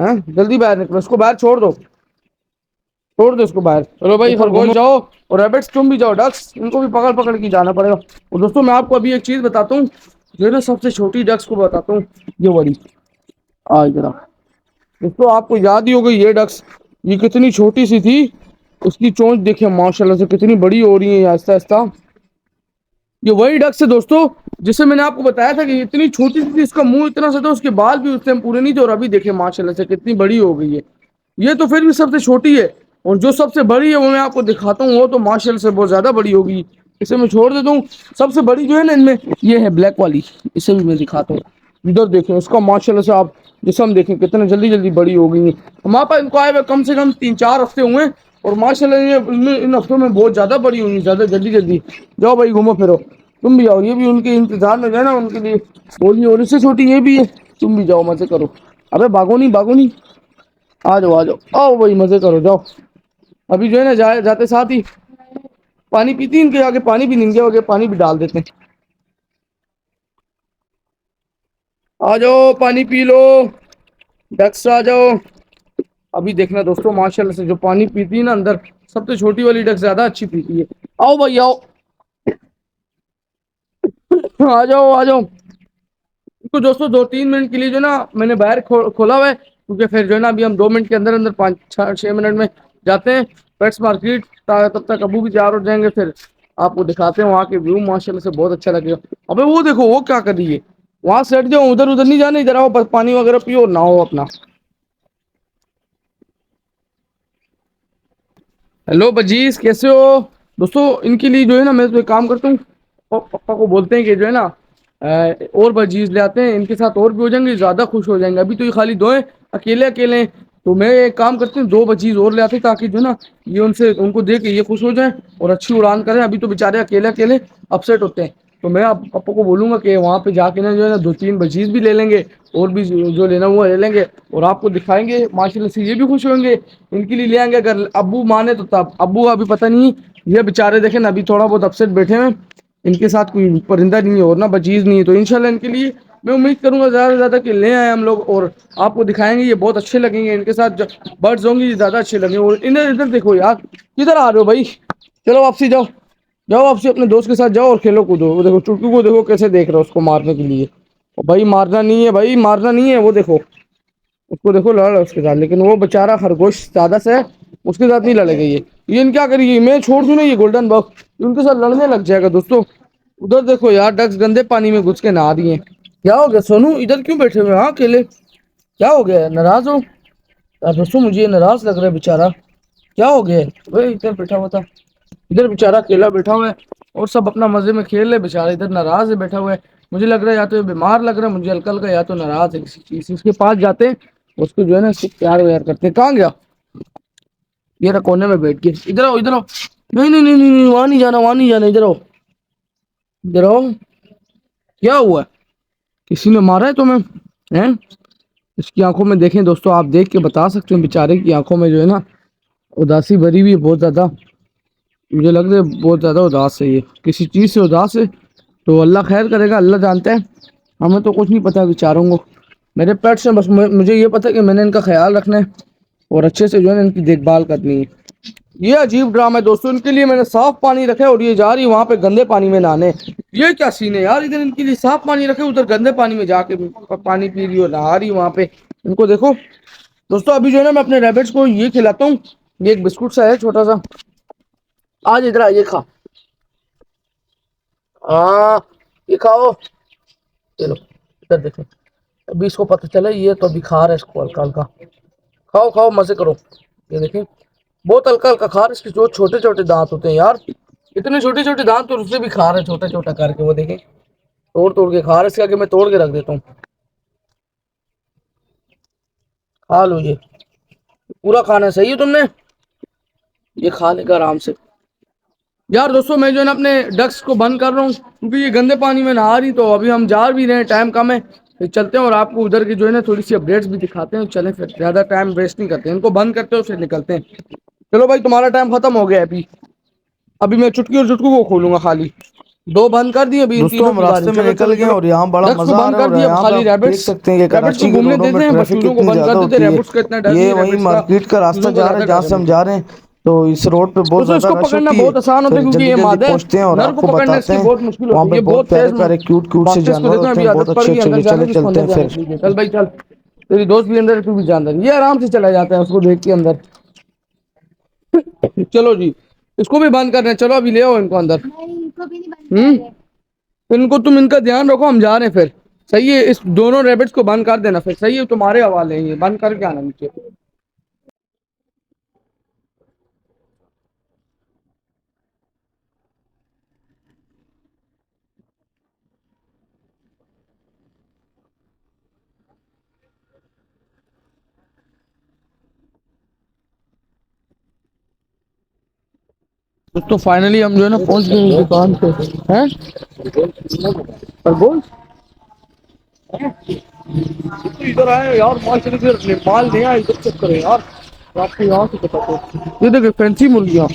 ہاں جلدی باہر نکلو، اس کو باہر چھوڑ دو، چھوڑ دو اس کو باہر. چلو بھائی خرگوش جاؤ، اور ریبٹس تم بھی جاؤ، ڈکس ان کو بھی پکڑ پکڑ کے جانا پڑے گا. اور دوستوں میں آپ کو ابھی ایک چیز بتاتا ہوں، جو ہے نا سب سے چھوٹی ڈکس کو بتاتا ہوں، یہ بڑی ذرا دوستوں آپ کو یاد ہی ہوگی یہ ڈکس، یہ کتنی چھوٹی سی تھی، اس کی چونچ دیکھیں ماشاء اللہ سے کتنی بڑی ہو رہی ہے آہستہ آہستہ. یہ وہی ڈکس ہے دوستوں جسے میں نے آپ کو بتایا تھا کہ اتنی چھوٹی سی تھی، اس کا منہ اتنا سا تھا، اس کے بال بھی اس ٹائم پورے نہیں تھے، اور ابھی دیکھیں ماشاء اللہ سے کتنی بڑی ہو گئی ہے. یہ تو پھر بھی سب سے چھوٹی ہے، اور جو سب سے بڑی ہے وہ میں آپ کو دکھاتا ہوں، وہ تو ماشاء اللہ سے بہت زیادہ بڑی ہوگی. اسے میں چھوڑ دیتا ہوں. سب سے بڑی جو ہے نا ان میں یہ ہے بلیک والی، اسے بھی میں دکھاتا ہوں. ادھر دیکھیں اس کا ماشاء اللہ سے آپ جسم دیکھیں کتنے جلدی جلدی بڑی ہو گئی ہیں. ہمارے پاس ان کو آئے ہوئے کم سے کم 3-4 ہفتے ہوئے ہیں، اور ماشاء اللہ ان ہفتوں میں بہت زیادہ بڑی ہوئی، زیادہ جلدی جلدی. جاؤ بھائی گھومو پھرو، تم بھی جاؤ، یہ بھی ان کے انتظار میں جو نا ان کے لیے بولی، اور اس سے چھوٹی یہ بھی ہے. تم بھی جاؤ مزے کرو. ابے باگو نہیں باگو نہیں، آ جاؤ آ جاؤ، آؤ بھائی مزے کرو جاؤ. ابھی جو ہے نا جاتے ساتھ ہی پانی پیتی ان کے آگے، پانی بھی ننگے ہوگے پانی بھی ڈال دیتے ہیں. آ جاؤ پانی پی لو، ڈکس آ جاؤ. ابھی دیکھنا دوستوں ماشاء اللہ سے جو پانی پیتی ہے نا اندر، سب سے چھوٹی والی ڈک زیادہ اچھی پیتی ہے. آؤ بھائی آؤ، آ جاؤ آ جاؤ. تو دوستوں 2-3 منٹ کے لیے جو نا میں نے باہر کھولا ہوا ہے، کیونکہ پھر جو ہے نا ابھی ہم 2 منٹ کے اندر اندر 5-6 منٹ میں جاتے ہیں پیٹس مارکیٹ. تب تک ابو بھی تیار ہو جائیں گے، پھر آپ کو دکھاتے ہیں وہاں کے ویو، ماشاء اللہ سے بہت اچھا لگے گا. ابھی وہ دیکھو وہ کیا کر رہی ہے، وہاں سیٹ جاؤ، ادھر ادھر نہیں جانا، ادھر آؤ بس پانی وغیرہ پیو نہ ہو اپنا. ہیلو بجیز کیسے ہو دوستوں؟ ان کے لیے جو ہے نا میں تو کام کرتا ہوں، پپا کو بولتے ہیں کہ جو ہے نا اور بجیز لے آتے ہیں، ان کے ساتھ اور بھی ہو جائیں گے، زیادہ خوش ہو جائیں گے. ابھی تو یہ خالی دو ہیں، اکیلے اکیلے ہیں، تو میں ایک کام کرتی ہوں 2 بجیز اور لے آتے ہیں، تاکہ جو ہے نا یہ ان کو دیکھ کے یہ خوش ہو جائیں اور اچھی اڑان کریں. ابھی تو بےچارے اکیلے اکیلے اپسیٹ ہوتے ہیں، تو میں پپا کو بولوں گا کہ وہاں پہ جا کے نا جو ہے نا 2-3 بجیز بھی لے لیں گے، اور بھی جو لینا وہ لے لیں گے، اور آپ کو دکھائیں گے. ماشاء اللہ سے یہ بھی خوش ہووں گے، ان کے لیے لے آئیں گے. اگر ابو مانے تو تب، ابو ابھی پتہ نہیں، یہ بےچارے دیکھیں نا ابھی تھوڑا بہت اپسیٹ بیٹھے ہیں، ان کے ساتھ کوئی پرندہ نہیں ہے اور نہ بچیز نہیں ہے. تو انشاءاللہ ان کے لیے میں امید کروں گا زیادہ سے زیادہ کہ لے آئے ہم لوگ، اور آپ کو دکھائیں گے. یہ بہت اچھے لگیں گے، ان کے ساتھ برڈز ہوں گی زیادہ اچھے لگیں گے. اور ادھر دیکھو یار، کدھر آ رہے ہو بھائی؟ چلو واپسی جاؤ، جاؤ واپسی اپنے دوست کے ساتھ جاؤ اور کھیلو کودو. وہ دیکھو چٹکو کو دیکھو کیسے دیکھ رہا ہے اس کو مارنے کے لیے. بھائی مارنا نہیں ہے، بھائی مارنا نہیں ہے. وہ دیکھو اس کو دیکھو لڑ رہا ہے اس کے ساتھ، لیکن وہ بےچارا خرگوش زیادہ سے ہے، اس کے ساتھ نہیں لڑے گا. یہ ان کیا کرے گی، میں چھوڑ دوں نا یہ گولڈن بگ ان کے ساتھ لڑنے لگ جائے گا دوستوں. ادھر دیکھو یار ڈکس گندے پانی میں گھس کے نہا رہی ہیں. کیا ہو گیا سونو، ادھر کیوں بیٹھے ہوئے ہاں اکیلے؟ کیا ہو گیا، ناراض ہو؟ دوستوں مجھے یہ ناراض لگ رہا ہے بےچارا. کیا ہو گیا وہی ادھر بیٹھا ہوا تھا، ادھر بےچارا اکیلا بیٹھا ہوا ہے، اور سب اپنا مزے میں کھیل رہے، بےچارا ادھر ناراض ہے بیٹھا ہوا ہے. مجھے لگ رہا ہے یا تو بیمار لگ رہا ہے مجھے ہلکا ہلکا، یا تو ناراض ہے کسی چیز سے. اس کے پاس جاتے ہیں، اس کو جو ہے نا پیار ویار کرتے ہیں. کہاں گیا؟ یہ رہا کونے میں بیٹھ کے. ادھر آؤ ادھر آؤ. نہیں نہیں نہیں نہیں وہاں نہیں جانا، وہاں نہیں جانا، ادھر آؤ ادھر آؤ. کیا ہوا، کسی نے مارا ہے تمہیں؟ اس کی آنکھوں میں دیکھیں دوستوں، آپ دیکھ کے بتا سکتے ہیں بےچارے کی آنکھوں میں جو ہے نا اداسی بھری ہوئی ہے بہت زیادہ. مجھے لگ رہا ہے بہت زیادہ اداس ہے، یہ کسی چیز سے اداس ہے. تو اللہ خیر کرے گا، اللہ جانتا ہے، ہمیں تو کچھ نہیں پتا بیچاروں کو. میرے پیٹس ہیں، بس مجھے یہ پتا کہ میں نے ان کا خیال رکھنا ہے، اور اچھے سے جو ہے نا ان کی دیکھ بھال کرنی ہے. یہ عجیب ڈرامہ ہے دوستوں، ان کے لیے میں نے صاف پانی رکھا ہے، اور یہ جا رہی وہاں پہ گندے پانی میں نہانے. یہ کیا سین ہے یار، ادھر ان کے لیے صاف پانی رکھے، ادھر گندے پانی میں جا کے پانی پی رہی ہو، نہا رہی وہاں پہ. ان کو دیکھو دوستوں. ابھی جو ہے نا میں اپنے ریبٹس کو یہ کھلاتا ہوں، یہ ایک بسکٹ سا ہے چھوٹا سا. آج ادھر یہ کھا، ہاں یہ کھاؤ. چلو ادھر دیکھو، ابھی اس کو پتہ چلا یہ تو ابھی کھا رہا ہے اس کو ہلکا ہلکا. کھاؤ کھاؤ مزے کرو. یہ دیکھیں بہت ہلکا ہلکا کھا رہا ہے، اس کے جو چھوٹے چھوٹے دانت ہوتے ہیں یار، اتنے چھوٹے چھوٹے دانت، اور اسے بھی کھا رہا ہے چھوٹا چھوٹا کر کے. وہ دیکھیں توڑ توڑ کے کھا رہا ہے، اس کے آگے میں توڑ کے رکھ دیتا ہوں. کھا لو، یہ پورا کھانا ہے، صحیح ہے تم نے یہ کھا لے گا آرام سے. یار دوستوں میں جو ہے نا اپنے ڈکس کو بند کر رہا ہوں، کیونکہ یہ گندے پانی میں نہا رہی. تو ابھی ہم جا بھی رہے ہیں، ٹائم کم ہے، پھر چلتے ہیں اور آپ کو ادھر کی جو ہے نا تھوڑی سی اپڈیٹس بھی دکھاتے ہیں. چلیں پھر زیادہ ٹائم ویسٹ نہیں کرتے، ان کو بند کرتے ہیں اور پھر نکلتے ہیں. چلو بھائی تمہارا ٹائم ختم ہو گیا ابھی میں چٹکی اور چٹکو کو کھولوں گا خالی. دو بند کر دیے ابھی ان دوستوں تینوں ہم کی باری. راستے میں چلو نکل چلو گئے چلو اور یہاں بڑا ڈکس کو مزہ آ بند رہا ہے. کر اور دیا. یہاں پہ خالی آپ دیکھ ریبٹس سکتے ہیں کہ ریبٹس کو کراچی کے گھومنے روڈوں میں دیتے ہیں, ٹریفک بچوزوں کو کتنی بند زیادہ کر دیتے. ہوتی ہے. ریبٹس کا اتنا ڈر یہ نہیں, وہی ریبٹس کا مارکیٹ کا راستہ چوزوں کو جا رہا ہے زیادہ جہاں ڈر ہے سے ہم مجھے. جا رہے ہیں. تو اس روڈ پہ بہت دوستوں اس زیادہ کو رش پکڑنا ہوتی ہے. بہت آسان ہوتا پھر ہے کیونکہ جلدی یہ جلدی مادہ ہے. پہنچتے ہیں اور نر آپ کو کو پکڑنا اس بتاتے کی ہیں. بہت مشکل وہاں ہوتی ہے. پہ یہ بہت بہت پیارے تیز پیارے کیوٹ کیوٹ سے بھاگتے. اس کو جانور دیکھو ہوتے ہیں. ابھی بہت عادت پڑ اچھے گئی اچھے. اندر یہ جانے چلے کی. اس کو چلتے اندر ہیں جانے پھر. کی. چل بھائی چل, تیری دوست بھی اندر ہے, تو بھی جاندر. یہ آرام سے چلا جاتا ہے اس کو دیکھ کے اندر. چلو جی اس کو بھی بند کرنا ہے. چلو ابھی لے آؤ ان کو اندر. ان کو تم ان کا دھیان رکھو, ہم جا رہے ہیں پھر. صحیح ہے, اس دونوں ریبٹس کو بند کر دینا پھر. صحیح ہے, تمہارے حوالے ہیں, یہ بند کر کے آنا نیچے. تو فائنلی ہم جو ہے نا پہنچ گئے دکان پہ. خرگوش ادھر آئے یار, مال نہیں آیا ادھر. چیک کرے یار, آپ کو یہاں سے پتا. یہ دیکھے فینسی مرغیاں.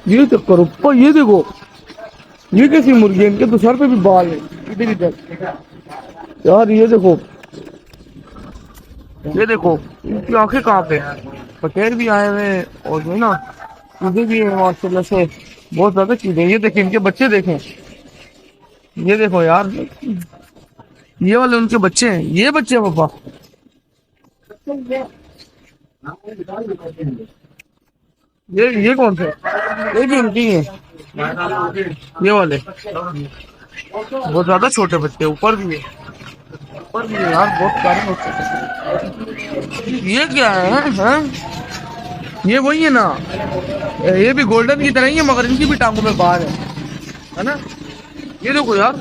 یہ چیک کرو, یہ دیکھو یہ کیسی مرغی ہے. ان کے تو سر پہ بھی بال ہے. ادھر ادھر یار, یہ دیکھو یہ دیکھو ان کی آنکھیں کہاں پہ. پٹیر بھی آئے ہوئے اور جو ہے نا چیزیں بھی ہیں ماشاء اللہ سے. بہت زیادہ چیزیں. یہ دیکھیں ان کے بچے دیکھیں. یہ دیکھو یار, یہ والے ان کے بچے ہیں. یہ بچے ہیں پاپا. یہ کون سے, یہ بھی ان کی ہیں یہ والے. بہت زیادہ چھوٹے بچے. اوپر بھی ہے, اوپر بھی ہے یار, بہت پیارے بچے. یہ کیا ہے, یہ وہی ہے نا, یہ بھی گولڈن کی طرح ہی ہے مگر ان کی بھی ٹانگوں میں بال ہے نا. یہ دیکھو یار,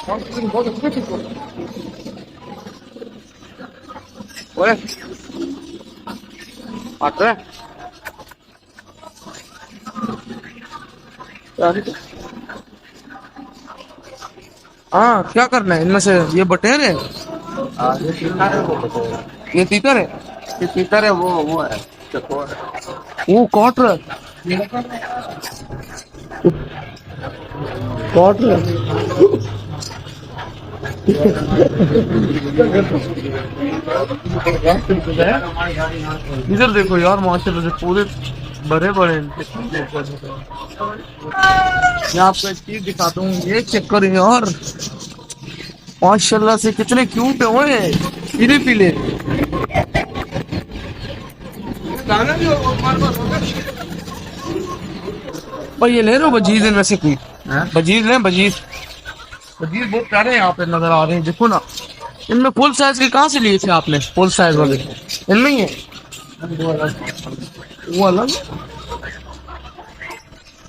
بہت اچھے آتا ہے. ہاں کیا کرنا ہے ان میں سے. یہ بٹیر ہے, یہ تیتر ہے. یہ تیتر ہے, وہ ہے چکور. وہ کوٹر کوٹر ادھر دیکھو یار, ماشاء اللہ سے پورے بڑے بڑے. میں آپ کو ایک چیز دکھاتا ہوں, یہ چیک کریں یار, ماشاء اللہ سے کتنے کیوٹ ہوئے. پیلے پیلے بھائی. یہ لے رہے ہو بجیز ان میں سے کوئی بجیز لیں. بجیز بجیز بہت پیارے ہیں یہاں پہ نظر آ رہے ہیں. دیکھو نا, ان میں فل سائز کے کہاں سے لیے تھے آپ نے؟ فل سائز والے ان میں ہی ہے. وہ الگ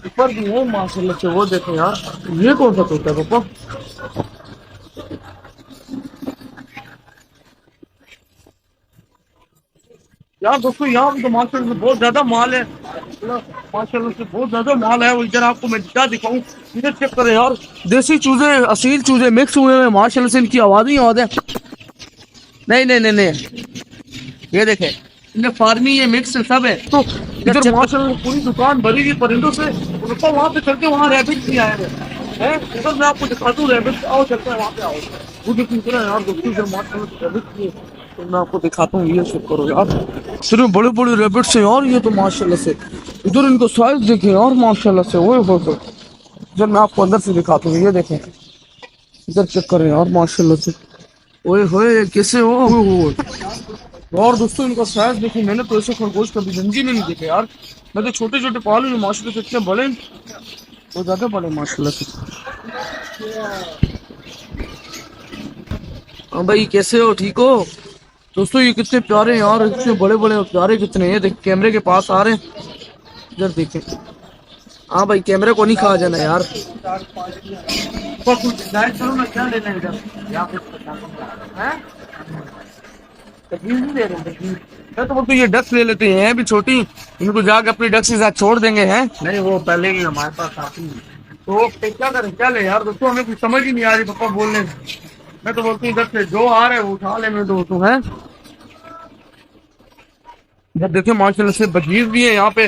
اوپر بھی ہے ماشاء اللہ سے. وہ دیکھو یار, یہ کون سا طوطا ہے پاپا؟ یار دوستوں یہاں پہ تو ماشاء اللہ سے بہت زیادہ مال ہے. ماشاء اللہ سے بہت زیادہ مال ہے. وہ ادھر آپ کو میں کیا دکھاؤں. ادھر چیک کریں یار, دیسی چوزے اصیل چوزے مکس ہوئے ہیں ماشاء اللہ سے. ان کی آواز ہی آواز ہے. نہیں نہیں نہیں نہیں, یہ دیکھیں ان میں فارمی یہ مکس سب ہے. تو ادھر ماشاء اللہ پوری دکان بھری ہوئی پرندوں سے. وہاں پہ چل کے وہاں ریبٹ بھی آئے ہیں. ادھر میں آپ کو دکھاتا ہوں ریبٹ. آؤ چلتے ہیں وہاں پہ. آؤ وہ جو پوچھ رہے ہیں یار دوستوں, ادھر ماشاء اللہ سے ریبٹ بھی ہے. تو میں آپ کو دکھاتا ہوں. یہ چیک کرو یار, صرف بڑے بڑے ریبٹس ہیں یار. یہ تو ماشاء اللہ سے ادھر ان کو سائز دیکھیں یار ماشاء اللہ سے. وہ ادھر میں آپ کو اندر سے دکھاتا ہوں. یہ دیکھیں ادھر چیک کریں یار ماشاء اللہ سے. اوئے ہوئے کیسے ہو اور دوستوں ان کا سائز دیکھیں. میں نے تو ایسے خرگوش کبھی زندگی میں نہیں دیکھے یار. میں تو چھوٹے چھوٹے پالوں ہیں ماشاء اللہ سے. اتنے بڑے, بہت زیادہ بڑے ماشاء اللہ سے. ہاں بھائی کیسے ہو, ٹھیک ہو دوستوں. یہ کتنے پیارے ہیں یار, اتنے بڑے بڑے اور پیارے کتنے ہیں. دیکھ کیمرے کے پاس آ رہے ہیں. ادھر دیکھیں. ہاں بھائی کیمرے کو نہیں کھا جانا یار. کرو نا, کیا لینا میں تو بولتا یہ ڈکس لے لیتے ہیں بھی چھوٹی. ان کو جا کے اپنی ڈکس کے ساتھ چھوڑ دیں گے. ہیں نہیں, وہ پہلے ہی ہمارے پاس آتی ہے. تو کیا کریں, کیا لیں یار دوستوں. ہمیں کچھ سمجھ ہی نہیں آ رہی پپا بولنے. میں تو بولتی ہوں ادھر سے جو آ رہے ہے وہ اٹھا لیں. میں تو ہے ادھر دیکھیں ماشاء اللہ سے بجیز بھی ہے یہاں پہ.